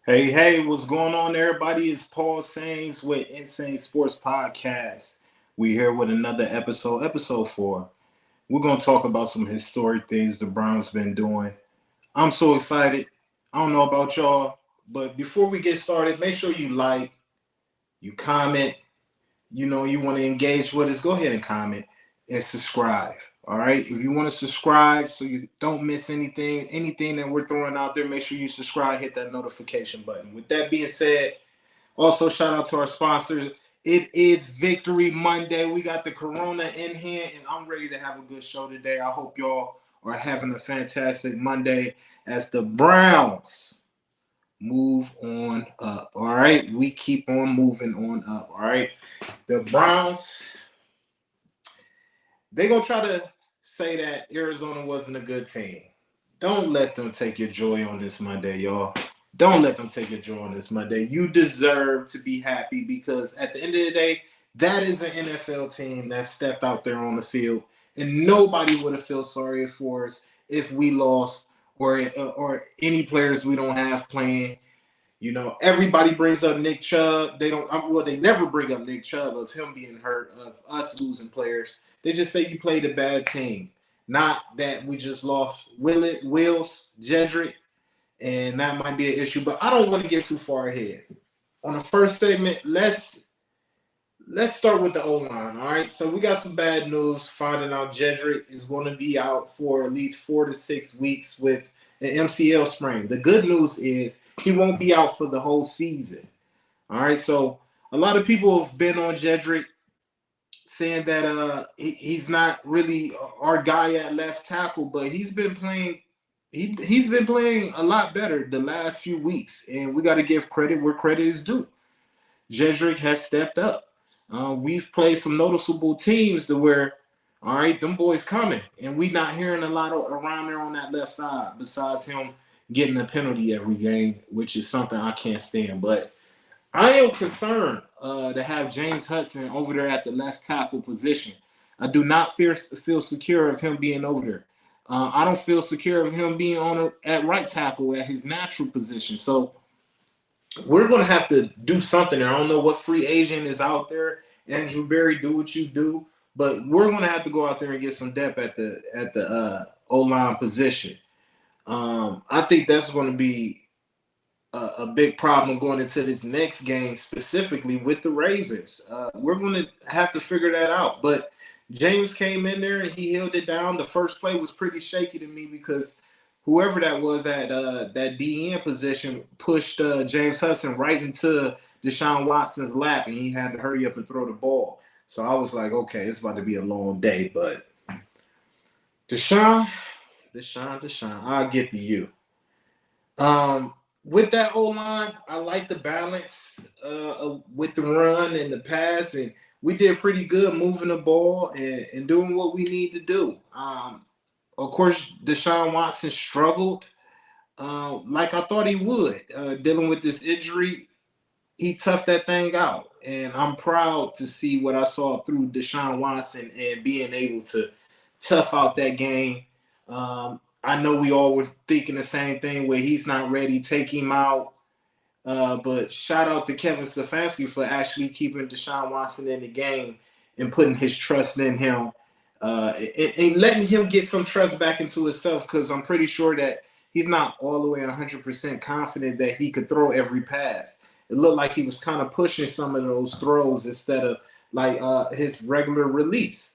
Hey, what's going on, everybody? It's Paul Sains with Insane Sports Podcast. We here with another episode 4. We're going to talk about some historic things the Browns been doing. I'm so excited. I don't know about y'all, but before we get started, make sure you like, you comment, you want to engage with us, go ahead and comment and subscribe. All right. If you want to subscribe so you don't miss anything that we're throwing out there, make sure you subscribe, hit that notification button. With that being said, also shout out to our sponsors. It is Victory Monday. We got the Corona in here, and I'm ready to have a good show today. I hope y'all are having a fantastic Monday as the Browns move on up. All right. We keep on moving on up. All right. The Browns, they're going to try to say that Arizona wasn't a good team. Don't let them take your joy on this Monday, y'all. Don't let them take your joy on this Monday. You deserve to be happy because at the end of the day, that is an NFL team that stepped out there on the field, and nobody would have felt sorry for us if we lost or any players we don't have playing. Everybody brings up Nick Chubb. They never bring up Nick Chubb of him being hurt, of us losing players. They just say you played a bad team. Not that we just lost Wills, Jedrick, and that might be an issue. But I don't want to get too far ahead. On the first segment, let's start with the O-line, all right? So we got some bad news finding out Jedrick is going to be out for at least 4 to 6 weeks with an MCL sprain. The good news is he won't be out for the whole season, all right? So a lot of people have been on Jedrick saying that he's not really our guy at left tackle, but he's been playing he's been playing a lot better the last few weeks, and we got to give credit where credit is due. Jedrick has stepped up. We've played some noticeable teams to where, all right, them boys coming, and we not hearing a lot around there on that left side besides him getting a penalty every game, which is something I can't stand. But I am concerned to have James Hudson over there at the left tackle position. I do not feel secure of him being over there. I don't feel secure of him being at right tackle at his natural position. So we're going to have to do something there. I don't know what free agent is out there. Andrew Berry, do what you do, but we're going to have to go out there and get some depth at the O line position. I think that's going to be a big problem going into this next game, specifically with the Ravens. We're going to have to figure that out. But James came in there and he held it down. The first play was pretty shaky to me because whoever that was at that DN position pushed James Hudson right into Deshaun Watson's lap, and he had to hurry up and throw the ball. So I was like, okay, it's about to be a long day. But Deshaun, I'll get to you. With that O line, I like the balance with the run and the pass, and we did pretty good moving the ball and doing what we need to do. Of course, Deshaun Watson struggled like I thought he would. Dealing with this injury, he toughed that thing out. And I'm proud to see what I saw through Deshaun Watson and being able to tough out that game. I know we all were thinking the same thing where he's not ready, take him out. But shout out to Kevin Stefanski for actually keeping Deshaun Watson in the game and putting his trust in him and letting him get some trust back into himself, because I'm pretty sure that he's not all the way 100% confident that he could throw every pass. It looked like he was kind of pushing some of those throws instead of like his regular release.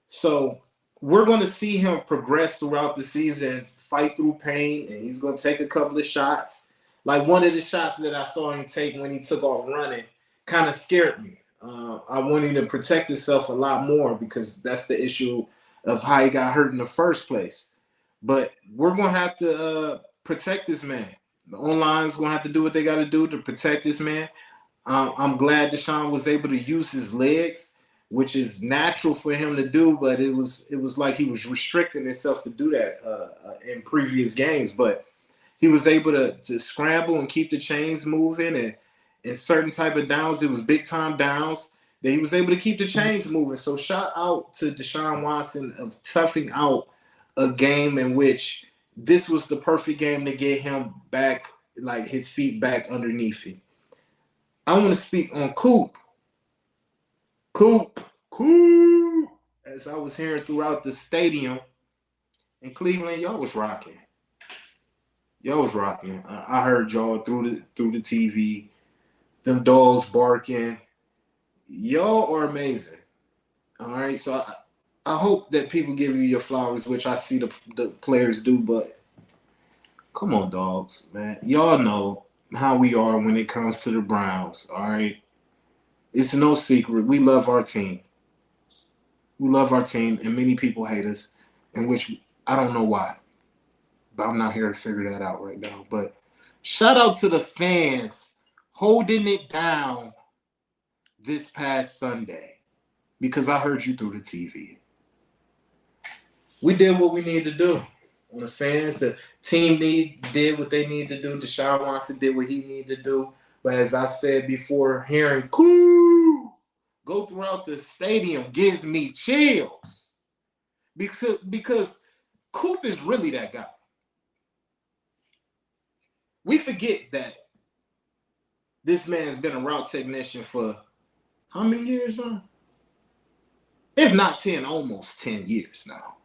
So we're going to see him progress throughout the season, fight through pain, and he's going to take a couple of shots. Like one of the shots that I saw him take when he took off running kind of scared me. I want him to protect himself a lot more because that's the issue of how he got hurt in the first place. But we're going to have to protect this man. The O-line's going to have to do what they got to do to protect this man. I'm glad Deshaun was able to use his legs, which is natural for him to do, but it was like he was restricting himself to do that in previous games. But he was able to scramble and keep the chains moving, and in certain type of downs, it was big time downs that he was able to keep the chains moving. So shout out to Deshaun Watson of toughing out a game in which this was the perfect game to get him back like his feet back underneath him. I want to speak on Coop. Coop. As I was hearing throughout the stadium in Cleveland, y'all was rocking. I heard y'all through the TV. Them dogs barking. Y'all are amazing. All right, so I hope that people give you your flowers, which I see the players do, but come on, dogs, man. Y'all know how we are when it comes to the Browns, all right? It's no secret. We love our team. We love our team, and many people hate us, in which I don't know why. But I'm not here to figure that out right now. But shout out to the fans holding it down this past Sunday because I heard you through the TV. We did what we needed to do. On the fans, the team did what they needed to do. Deshaun Watson did what he needed to do. But as I said before, hearing "Coop" go throughout the stadium gives me chills. Because Coop is really that guy. We forget that this man's been a route technician for how many years now? If not 10, almost 10 years now.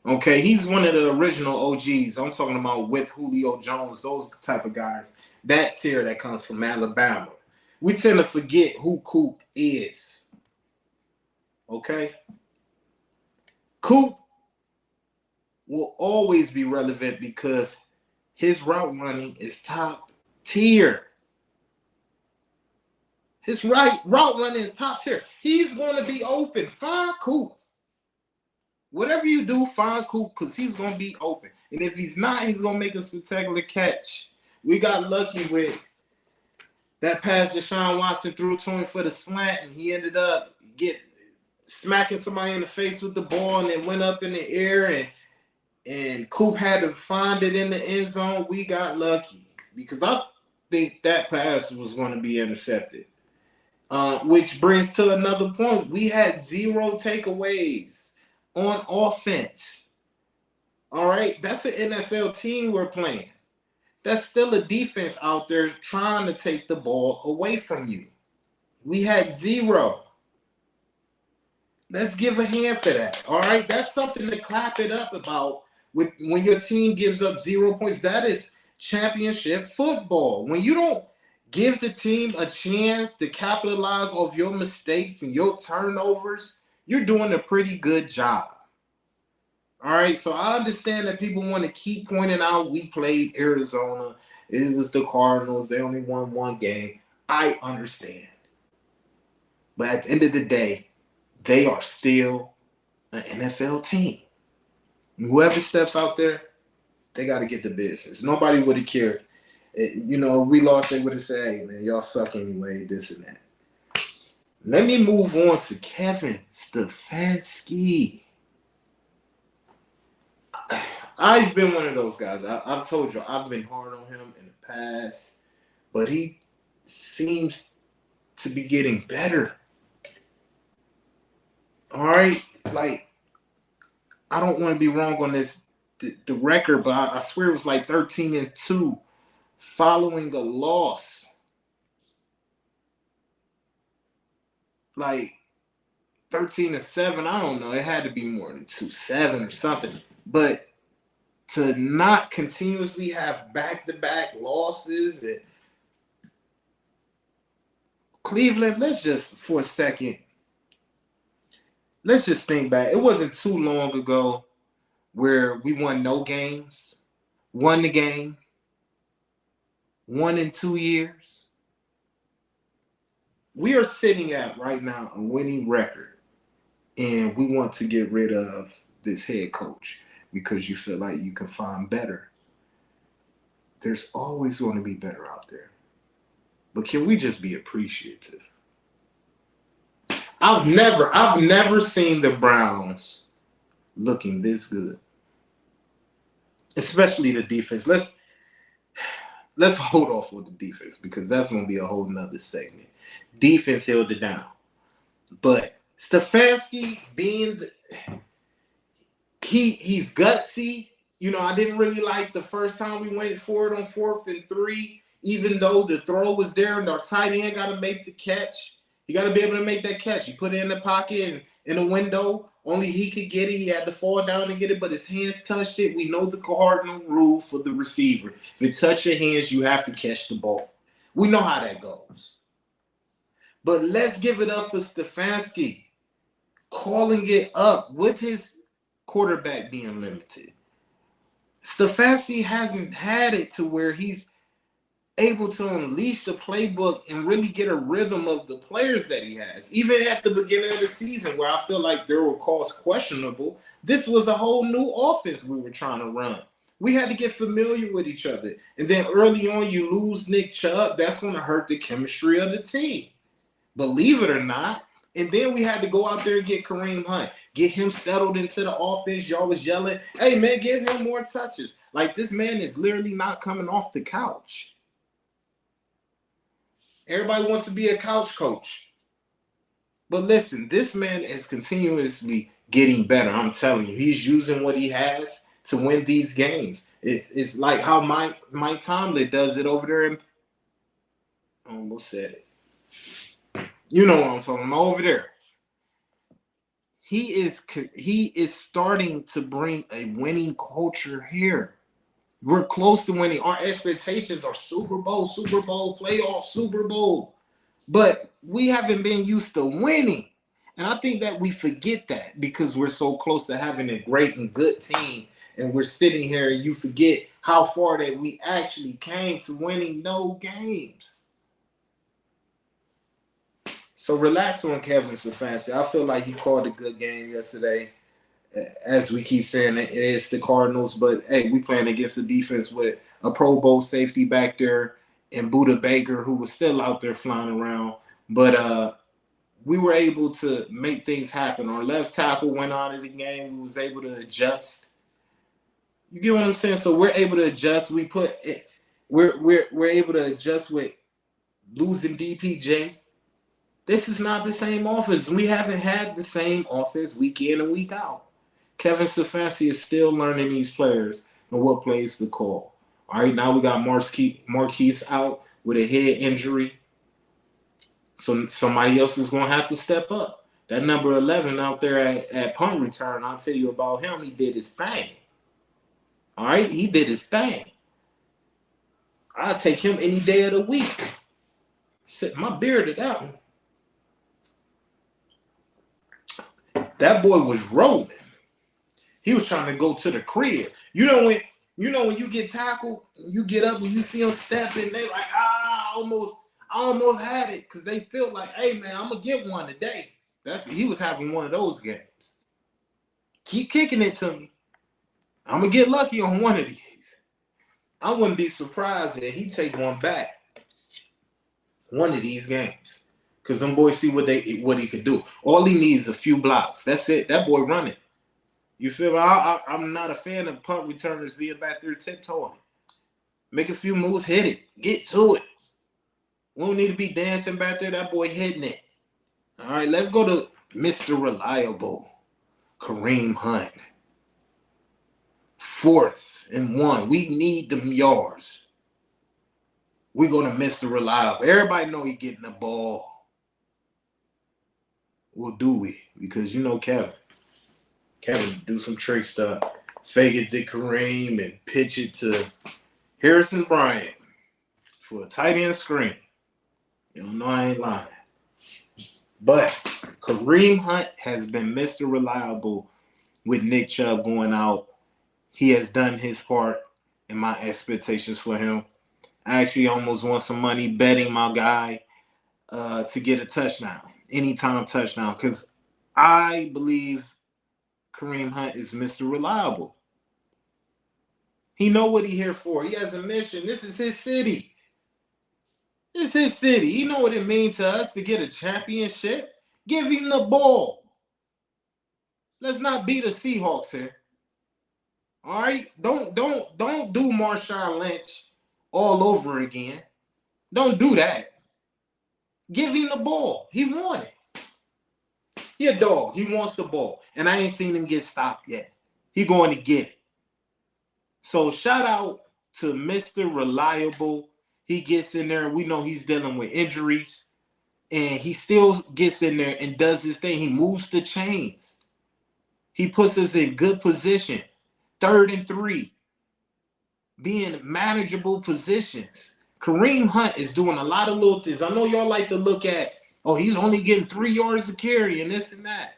Okay, he's one of the original OGs. I'm talking about with Julio Jones, those type of guys. That tier that comes from Alabama. We tend to forget who Coop is. Okay? Coop will always be relevant because his route running is top tier. His route running is top tier. He's going to be open. Find Coop. Whatever you do, find Coop because he's going to be open. And if he's not, he's going to make a spectacular catch. We got lucky with that pass Deshaun Watson threw to him for the slant, and he ended up smacking somebody in the face with the ball, and it went up in the air, and Coop had to find it in the end zone. We got lucky because I think that pass was going to be intercepted. Which brings to another point. We had 0 takeaways on offense. All right? That's an NFL team we're playing. That's still a defense out there trying to take the ball away from you. We had 0. Let's give a hand for that. All right? That's something to clap it up about. When your team gives up 0 points, that is championship football. When you don't give the team a chance to capitalize off your mistakes and your turnovers, you're doing a pretty good job. All right, so I understand that people want to keep pointing out we played Arizona. It was the Cardinals. They only won 1 game. I understand. But at the end of the day, they are still an NFL team. Whoever steps out there, they got to get the business. Nobody would have cared. We lost, they would have said, hey, man, y'all suck anyway, this and that. Let me move on to Kevin Stefanski. I've been one of those guys. I've told you, I've been hard on him in the past, but he seems to be getting better. All right? Like, I don't want to be wrong on this, the record, but I swear it was like 13-2 following a loss. Like 13-7, I don't know. It had to be more than 2-7 or something. But to not continuously have back-to-back losses, and Cleveland, let's just for a second, let's just think back. It wasn't too long ago where we won no games, won the game, 1 in 2 years. We are sitting at right now a winning record, and we want to get rid of this head coach because you feel like you can find better. There's always going to be better out there. But can we just be appreciative? I've never seen the Browns looking this good. Especially the defense. Let's hold off with the defense because that's going to be a whole nother segment. Defense held it down. But Stefanski being he's gutsy. I didn't really like the first time we went for it on 4th and 3, even though the throw was there and our tight end got to make the catch. He got to be able to make that catch. He put it in the pocket and in the window. Only he could get it. He had to fall down and get it, but his hands touched it. We know the cardinal rule for the receiver. If it touch your hands, you have to catch the ball. We know how that goes. But let's give it up for Stefanski calling it up with his quarterback being limited. Stefanski hasn't had it to where he's able to unleash the playbook and really get a rhythm of the players that he has. Even at the beginning of the season, where I feel like there were calls questionable, this was a whole new offense we were trying to run. We had to get familiar with each other. And then early on, you lose Nick Chubb. That's going to hurt the chemistry of the team. Believe it or not. And then we had to go out there and get Kareem Hunt, get him settled into the offense. Y'all was yelling, hey, man, give him more touches. Like, this man is literally not coming off the couch. Everybody wants to be a couch coach. But listen, this man is continuously getting better. I'm telling you, he's using what he has to win these games. It's like how Mike Tomlin does it over there in – I almost said it. You know what I'm talking about over there. He is starting to bring a winning culture here. We're close to winning. Our expectations are Super Bowl, playoff, Super Bowl. But we haven't been used to winning. And I think that we forget that because we're so close to having a great and good team. And we're sitting here and you forget how far that we actually came to winning no games. So relax on Kevin Stefanski. I feel like he called a good game yesterday. As we keep saying, it's the Cardinals. But, hey, we playing against a defense with a Pro Bowl safety back there and Buda Baker, who was still out there flying around. But we were able to make things happen. Our left tackle went out of the game. We was able to adjust. You get what I'm saying? So we're able to adjust. We're able to adjust with losing DPJ. This is not the same offense. We haven't had the same offense week in and week out. Kevin Stefanski is still learning these players and what plays to call. All right, now we got Marquise out with a head injury. So somebody else is going to have to step up. That number 11 out there at punt return, I'll tell you about him. He did his thing. All right, he did his thing. I'll take him any day of the week. Sit my beard at that one. That boy was rolling. He was trying to go to the crib. You know when you get tackled, you get up and you see them stepping, they like, I almost had it because they feel like, hey man, I'm gonna get one today. He was having one of those games. Keep kicking it to me. I'm gonna get lucky on one of these. I wouldn't be surprised if he take one back one of these games. Because them boys see what he could do. All he needs is a few blocks. That's it. That boy running. You feel me? I'm not a fan of punt returners being back there tiptoeing. Make a few moves, hit it. Get to it. We don't need to be dancing back there. That boy hitting it. All right, let's go to Mr. Reliable, Kareem Hunt. 4th and 1. We need them yards. We're going to Mr. Reliable. Everybody know he getting the ball. Well, do we? Because you know Kevin do some trick stuff. Fake it to Kareem and pitch it to Harrison Bryant for a tight end screen. You don't know I ain't lying. But Kareem Hunt has been Mr. Reliable with Nick Chubb going out. He has done his part in my expectations for him. I actually almost won some money betting my guy to get a touchdown. Anytime touchdown, because I believe Kareem Hunt is Mr. Reliable. He know what he here for. He has a mission. This is his city. This is his city. He know what it means to us to get a championship. Give him the ball. Let's not beat the Seahawks here. All right? Don't do Marshawn Lynch all over again. Don't do that. Give him the ball. He want it. He a dog. He wants the ball. And I ain't seen him get stopped yet. He going to get it. So shout out to Mr. Reliable. He gets in there. We know he's dealing with injuries. And he still gets in there and does his thing. He moves the chains. He puts us in good position. 3rd and 3. Being manageable positions. Kareem Hunt is doing a lot of little things. I know y'all like to look at, oh, he's only getting 3 yards to carry and this and that.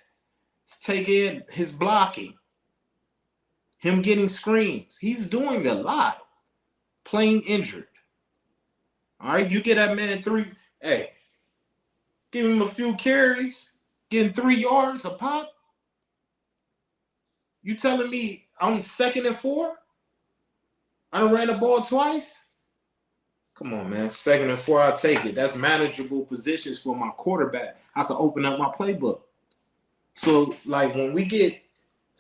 Let's take in his blocking. Him getting screens. He's doing a lot. Playing injured. All right, you get that man 3. Hey, give him a few carries. Getting 3 yards a pop. You telling me I'm 2nd and 4? I done ran the ball twice? Come on, man. 2nd and 4, I'll take it. That's manageable positions for my quarterback. I can open up my playbook. So, like, when we get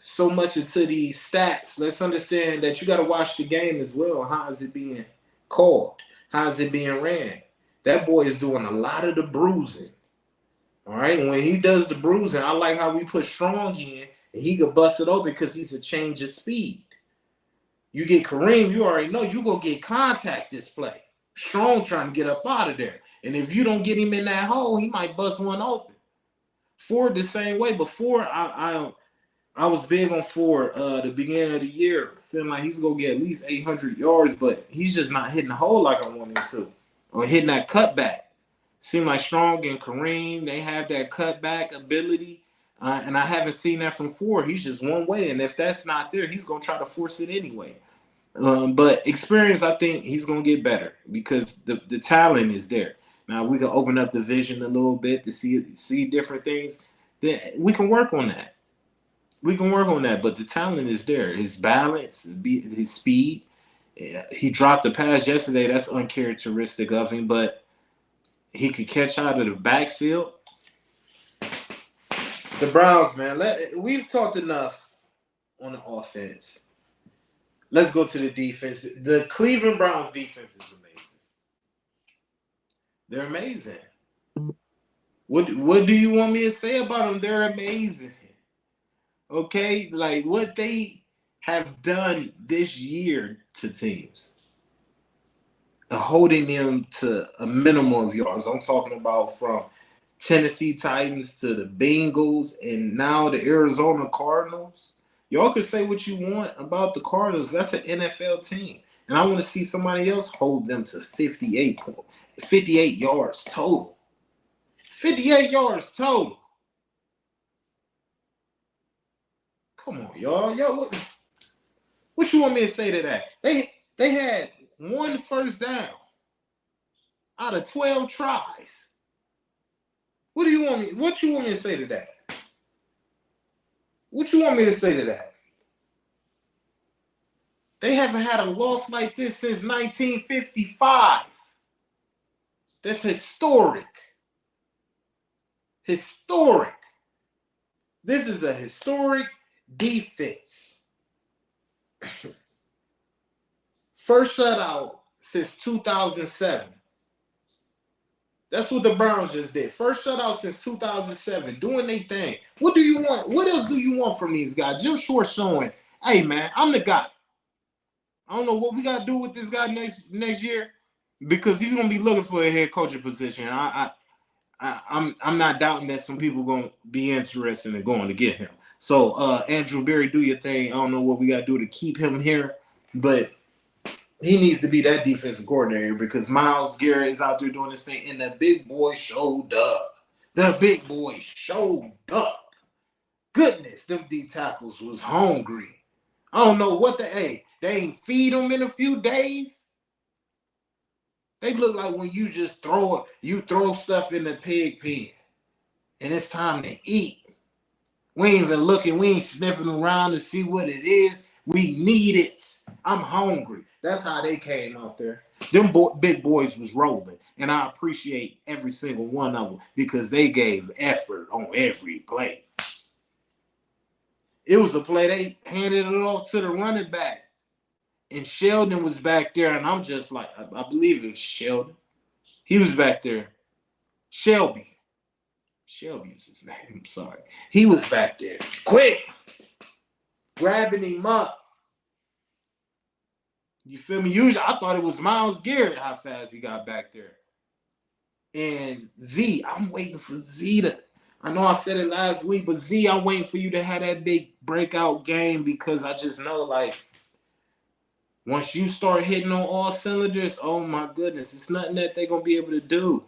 so much into these stats, let's understand that you got to watch the game as well. How is it being called? How is it being ran? That boy is doing a lot of the bruising. All right? And when he does the bruising, I like how we put Strong in, and he could bust it open because he's a change of speed. You get Kareem, you already know you're going to get contact this play. Strong trying to get up out of there. And if you don't get him in that hole, he might bust one open. Ford the same way. Before, I was big on Ford the beginning of the year, feeling like he's going to get at least 800 yards, but he's just not hitting the hole like I want him to. Or hitting that cutback. Seem like Strong and Kareem, they have that cutback ability. And I haven't seen that from Ford. He's just one way. And if that's not there, he's going to try to force it anyway. But experience, I think he's going to get better because the talent is there. Now, we can open up the vision a little bit to see different things. Then we can work on that. We can work on that. But the talent is there. His balance, his speed. He dropped a pass yesterday. That's uncharacteristic of him. But he could catch out of the backfield. The Browns, man. We've talked enough on the offense. Let's go to the defense. The Cleveland Browns defense is amazing. They're amazing. What do you want me to say about them? They're amazing. Okay? Like what they have done this year to teams. Holding them to a minimum of yards. I'm talking about from Tennessee Titans to the Bengals and now the Arizona Cardinals. Y'all can say what you want about the Cardinals. That's an NFL team. And I want to see somebody else hold them to 58 yards total. 58 yards total. Come on, y'all. What you want me to say to that? They had 1 first down out of 12 tries. What you want me to say to that? What you want me to say to that? They haven't had a loss like this since 1955. That's historic. Historic. This is a historic defense. First shutout since 2007. That's what the Browns just did. First shutout since 2007. Doing their thing. What do you want? What else do you want from these guys? Jim Short showing, hey, man, I'm the guy. I don't know what we got to do with this guy next year because he's going to be looking for a head coaching position. I'm not doubting that some people going to be interested in going to get him. So, Andrew Berry, do your thing. I don't know what we got to do to keep him here, but he needs to be that defensive coordinator because Myles Garrett is out there doing this thing, and the big boy showed up. The big boy showed up. Goodness, them D tackles was hungry. I don't know what they ain't feed them in a few days. They look like when you just throw stuff in the pig pen, and it's time to eat. We ain't even looking. We ain't sniffing around to see what it is. We need it. I'm hungry. That's how they came out there. Them big boys was rolling, and I appreciate every single one of them because they gave effort on every play. It was a play they handed it off to the running back, and Sheldon was back there, and I'm just like, I believe it was Sheldon. He was back there. Shelby is his name. I'm sorry. He was back there. Quick! Grabbing him up. You feel me? Usually, I thought it was Myles Garrett how fast he got back there. And Z, I'm waiting for Z to. I know I said it last week, but Z, I'm waiting for you to have that big breakout game because I just know, like, once you start hitting on all cylinders, oh my goodness, it's nothing that they're gonna be able to do.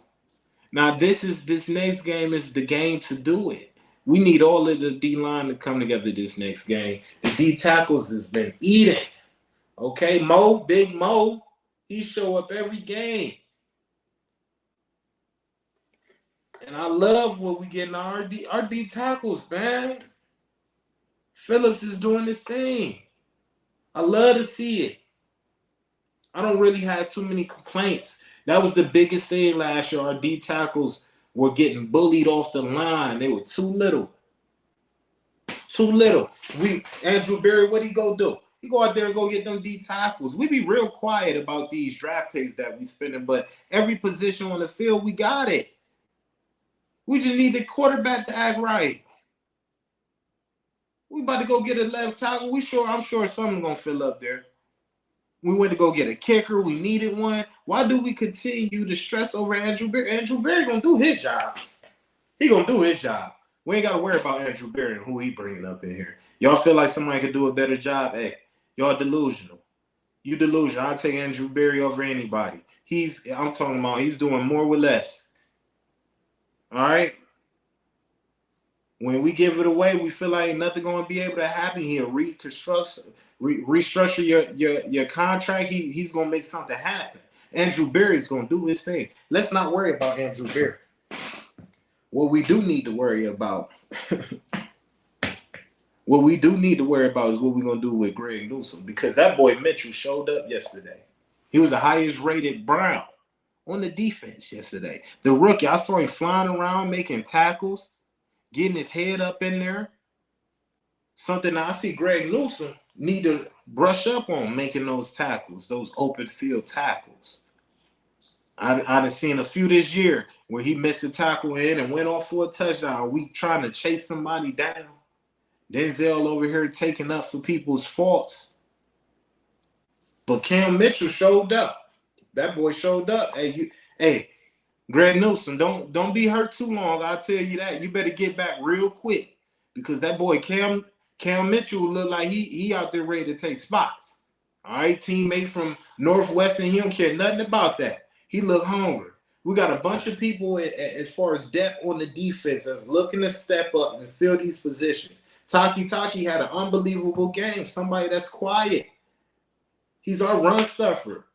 Now, this next game is the game to do it. We need all of the D line to come together this next game. The D tackles has been eating. Okay, Big Mo, he show up every game. And I love what we get in our D tackles, man. Phillips is doing this thing. I love to see it. I don't really have too many complaints. That was the biggest thing last year. Our D tackles were getting bullied off the line. They were too little. Too little. Andrew Berry, what he go do? He go out there and go get them D tackles. We be real quiet about these draft picks that we spending, but every position on the field, we got it. We just need the quarterback to act right. We about to go get a left tackle. I'm sure something gonna fill up there. We went to go get a kicker. We needed one. Why do we continue to stress over Andrew Berry? Andrew Berry gonna do his job. He gonna do his job. We ain't gotta worry about Andrew Berry and who he bringing up in here. Y'all feel like somebody could do a better job? Hey, y'all delusional. You delusional. I'll take Andrew Berry over anybody. I'm talking about he's doing more with less. All right? When we give it away, we feel like nothing gonna be able to happen here. Restructure your contract. He's gonna make something happen. Andrew Berry's gonna do his thing. Let's not worry about Andrew Berry. What we do need to worry about, what we're gonna do with Greg Newsome, because that boy Mitchell showed up yesterday. He was the highest rated Brown on the defense yesterday. The rookie, I saw him flying around, making tackles, getting his head up in there. Something I see Greg Newsome need to brush up on, making those tackles, those open field tackles. I've seen a few this year where he missed a tackle in and went off for a touchdown. We trying to chase somebody down. Denzel over here taking up for people's faults. But Cam Mitchell showed up. That boy showed up. Hey, Greg Newsome, don't be hurt too long. I'll tell you that. You better get back real quick, because that boy Cam Mitchell look like he out there ready to take spots. All right, teammate from Northwestern, he don't care nothing about that. He look hungry. We got a bunch of people as far as depth on the defense that's looking to step up and fill these positions. Taki had an unbelievable game. Somebody that's quiet. He's our run stuffer.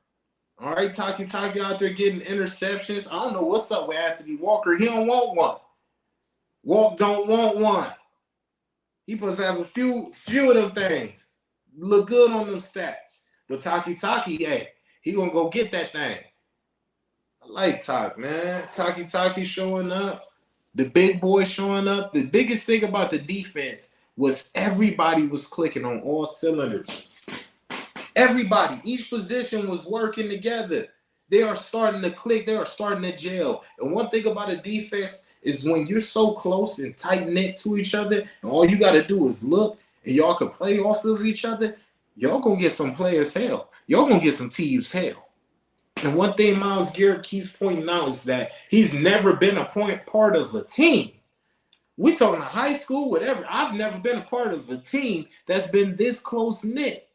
All right, Taki out there getting interceptions. I don't know what's up with Anthony Walker. He don't want one. Walk don't want one. He supposed to have a few of them things. Look good on them stats. But Taki, hey, he gonna go get that thing. I like Talk, man. Taki showing up. The big boy showing up. The biggest thing about the defense was everybody was clicking on all cylinders. Everybody, each position was working together. They are starting to click. They are starting to gel. And one thing about a defense is when you're so close and tight-knit to each other, and all you got to do is look, and y'all can play off of each other, y'all going to get some players hell. Y'all going to get some teams hell. And one thing Myles Garrett keeps pointing out is that he's never been a part of a team. We're talking high school, whatever. I've never been a part of a team that's been this close-knit.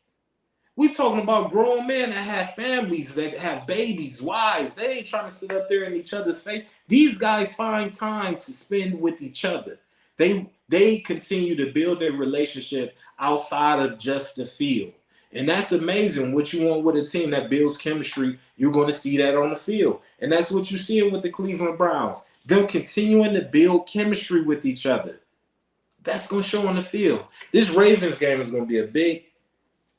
We're talking about grown men that have families, that have babies, wives. They ain't trying to sit up there in each other's face. These guys find time to spend with each other. They continue to build their relationship outside of just the field. And that's amazing. What you want with a team that builds chemistry, you're going to see that on the field. And that's what you're seeing with the Cleveland Browns. They're continuing to build chemistry with each other. That's going to show on the field. This Ravens game is going to be a big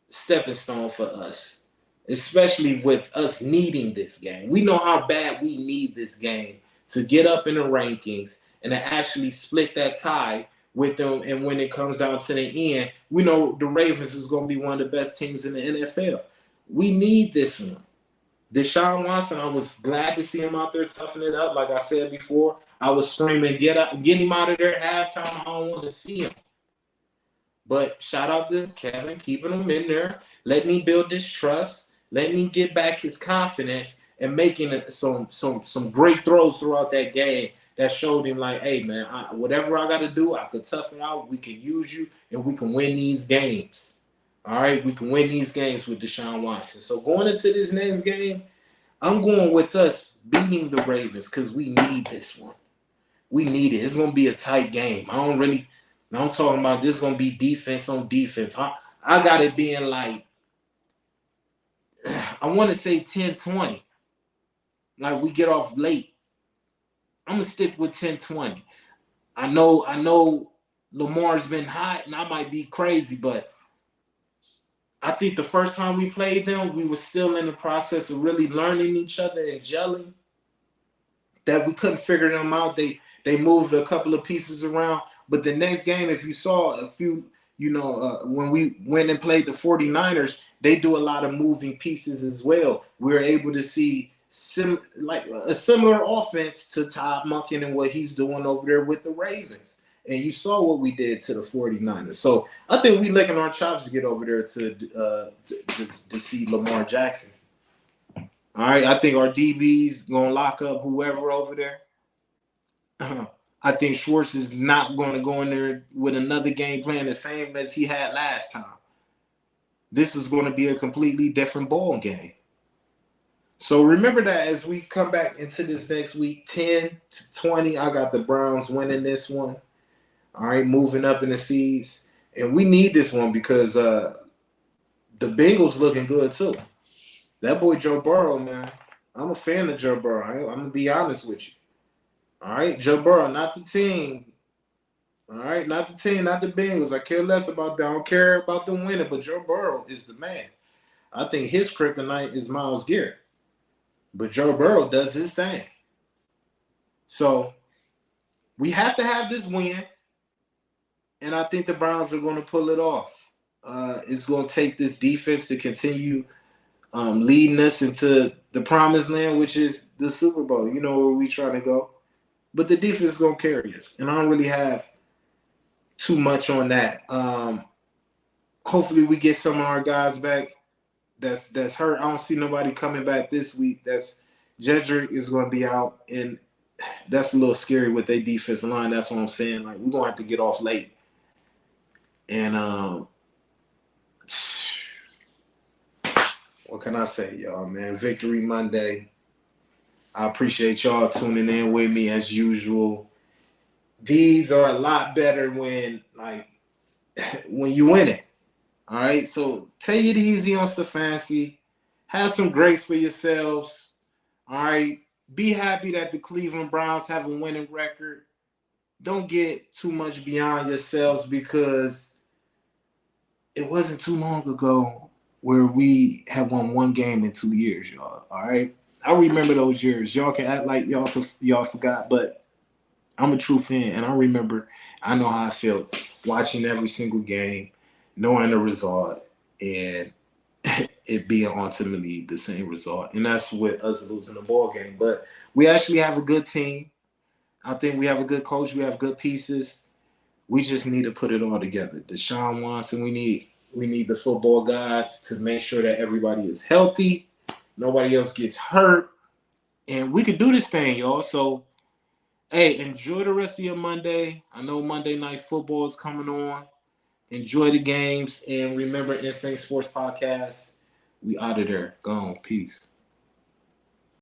stepping stone for us, especially with us needing this game. We know how bad we need this game to get up in the rankings and to actually split that tie with them. And when it comes down to the end, we know the Ravens is going to be one of the best teams in the NFL. We need this one. Deshaun Watson, I was glad to see him out there toughing it up. Like I said before, I was screaming, get him out of there at halftime. I don't want to see him. But shout out to Kevin, keeping him in there, letting me build this trust. Let me get back his confidence and making some great throws throughout that game that showed him like, hey man, whatever I got to do, I could tough it out. We can use you and we can win these games. All right, we can win these games with Deshaun Watson. So going into this next game, I'm going with us beating the Ravens because we need this one. We need it. It's gonna be a tight game. I'm talking about this is gonna be defense on defense. I got it being like I want to say 10-20. Like we get off late. I'm gonna stick with 10-20. I know Lamar's been hot and I might be crazy, but I think the first time we played them, we were still in the process of really learning each other and gelling. That we couldn't figure them out. They moved a couple of pieces around. But the next game, if you saw a few, when we went and played the 49ers, they do a lot of moving pieces as well. We were able to see like a similar offense to Todd Monken and what he's doing over there with the Ravens. And you saw what we did to the 49ers. So I think we licking our chops to get over there to see Lamar Jackson. All right, I think our DB's gonna lock up whoever over there. I think Schwartz is not going to go in there with another game plan the same as he had last time. This is going to be a completely different ball game. So remember that as we come back into this next week, 10-20, I got the Browns winning this one. All right, moving up in the seeds. And we need this one because the Bengals looking good too. That boy Joe Burrow, man. I'm a fan of Joe Burrow. I'm going to be honest with you. All right, Joe Burrow, not the team. All right, not the team, not the Bengals. I care less about that. I don't care about them winning, but Joe Burrow is the man. I think his kryptonite is Myles Garrett. But Joe Burrow does his thing. So we have to have this win. And I think the Browns are going to pull it off. It's going to take this defense to continue leading us into the promised land, which is the Super Bowl. You know where we trying to go. But the defense is going to carry us. And I don't really have too much on that. Hopefully we get some of our guys back that's hurt. I don't see nobody coming back this week. Jedrick is going to be out. And that's a little scary with their defense line. That's what I'm saying. Like, we're going to have to get off late. And what can I say, y'all, man? Victory Monday. I appreciate y'all tuning in with me as usual. These are a lot better when you win it. All right? So take it easy on Stefanski. Have some grace for yourselves. All right? Be happy that the Cleveland Browns have a winning record. Don't get too much beyond yourselves because it wasn't too long ago where we had won one game in 2 years, y'all. All right? I remember those years. Y'all can act like y'all forgot, but I'm a true fan, and I know how I felt watching every single game, knowing the result, and it being ultimately the same result. And that's with us losing the ball game. But we actually have a good team. I think we have a good coach. We have good pieces. We just need to put it all together. Deshaun Watson, we need the football gods to make sure that everybody is healthy, nobody else gets hurt, and we could do this thing, y'all. So, hey, enjoy the rest of your Monday. I know Monday Night Football is coming on. Enjoy the games, and remember, Insane Sports Podcast. We out of there. Gone. Peace.